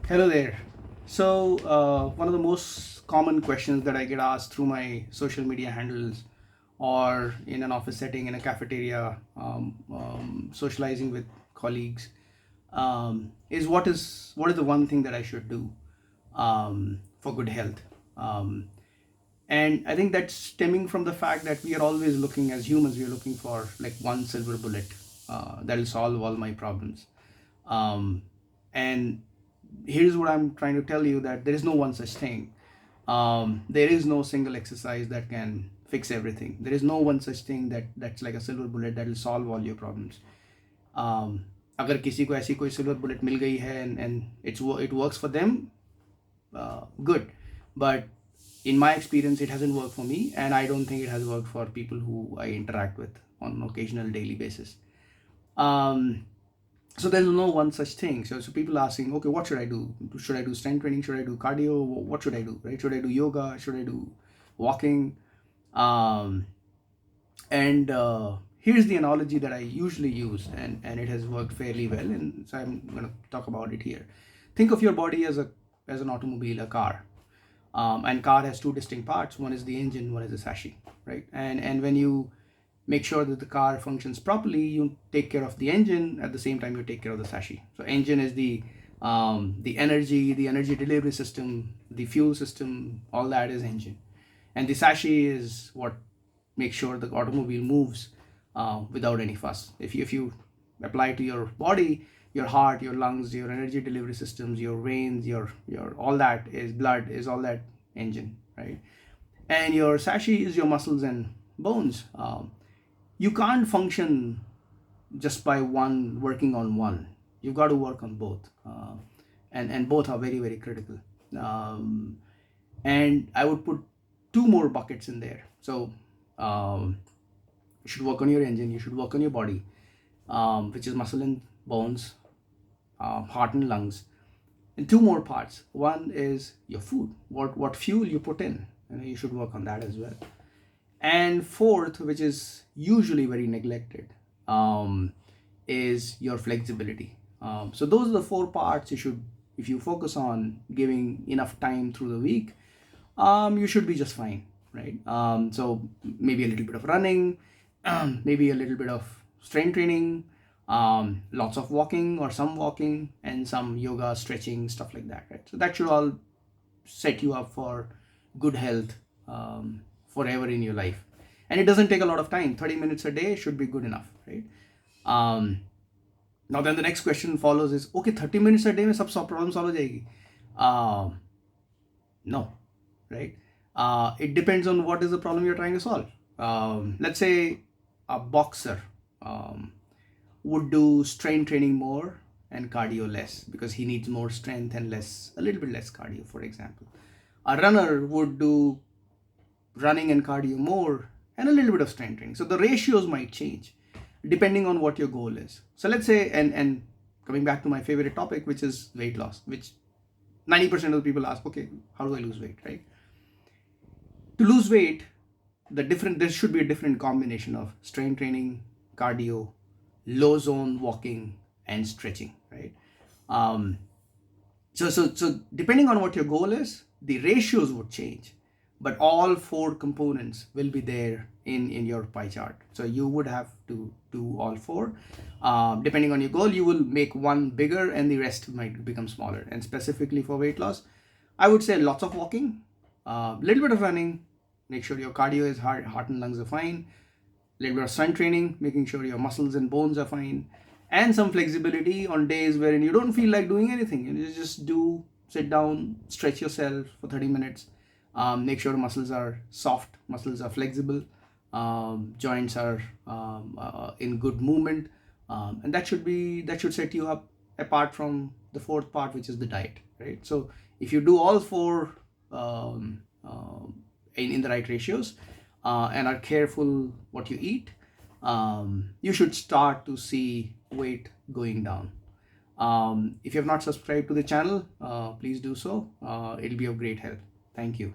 Hello there. One of the most common questions that I get asked through my social media handles or in an office setting, in a cafeteria, socializing with colleagues, is what is the one thing that I should do for good health? And I think that's stemming from the fact that we are always looking, as humans, we are looking for like one silver bullet that'll solve all my problems. Um, and here's what I'm trying to tell you, that there is no one such thing. There is no single exercise that can fix everything. There is no one such thing that's like a silver bullet that will solve all your problems. um, अगर किसी को ऐसी कोई silver bullet मिल गई है and it works for them, good. But in my experience, it hasn't worked for me, and I don't think it has worked for people who I interact with on an occasional daily basis. Um, so there's no one such thing. So people are asking, okay, what should I do? Should I do strength training? Should I do cardio? What should I do? Right? Should I do yoga? Should I do walking? Um, and here's the analogy that I usually use, and it has worked fairly well. And so I'm going to talk about it here. Think of your body as an automobile, a car. And car has two distinct parts. One is the engine, one is the chassis, right? And when you make sure that the car functions properly, you take care of the engine at the same time you take care of the chassis. So engine is the energy delivery system, the fuel system, all that is engine, and the chassis is what makes sure the automobile moves without any fuss. If you apply to your body, your heart, your lungs, your energy delivery systems, your veins, your all that is blood, is all that engine, right? And your chassis is your muscles and bones. You can't function just by one working on one. You've got to work on both, and both are very very critical. Um, and I would put two more buckets in there. So um, you should work on your engine. You should work on your body, which is muscle and bones, heart and lungs, and two more parts. One is your food. What fuel you put in. You should work on that as well. And fourth, which is usually very neglected, is your flexibility. So those are the four parts you should, if you focus on giving enough time through the week, you should be just fine, right? So maybe a little bit of running, maybe a little bit of strength training, lots of walking or some walking, and some yoga, stretching, stuff like that, right? So that should all set you up for good health forever in your life. And it doesn't take a lot of time. 30 minutes a day should be good enough, right? um, Now then the next question follows is, okay, 30 minutes a day में सब problem solve हो जाएगी? No, right? It depends on what is the problem you're trying to solve. Let's say a boxer would do strength training more and cardio less because he needs more strength and a little bit less cardio, for example. A runner would do running and cardio more and a little bit of strength training. So the ratios might change depending on what your goal is. So let's say, and coming back to my favorite topic, which is weight loss, which 90% of the people ask, okay, how do I lose weight, right? To lose weight, there should be a different combination of strength training, cardio, low zone walking, and stretching, right? Um, so depending on what your goal is, the ratios would change, but all four components will be there in your pie chart. So you would have to do all four. Depending on your goal, you will make one bigger and the rest might become smaller. And specifically for weight loss, I would say lots of walking, a little bit of running, make sure your cardio is heart and lungs are fine, a little bit of strength training, making sure your muscles and bones are fine, and some flexibility on days wherein you don't feel like doing anything. You just sit down, stretch yourself for 30 minutes, make sure muscles are soft, muscles are flexible, joints are in good movement, and that should set you up apart from the fourth part, which is the diet, right? So if you do all four in the right ratios and are careful what you eat, you should start to see weight going down. If you have not subscribed to the channel, please do so. It'll be of great help. Thank you.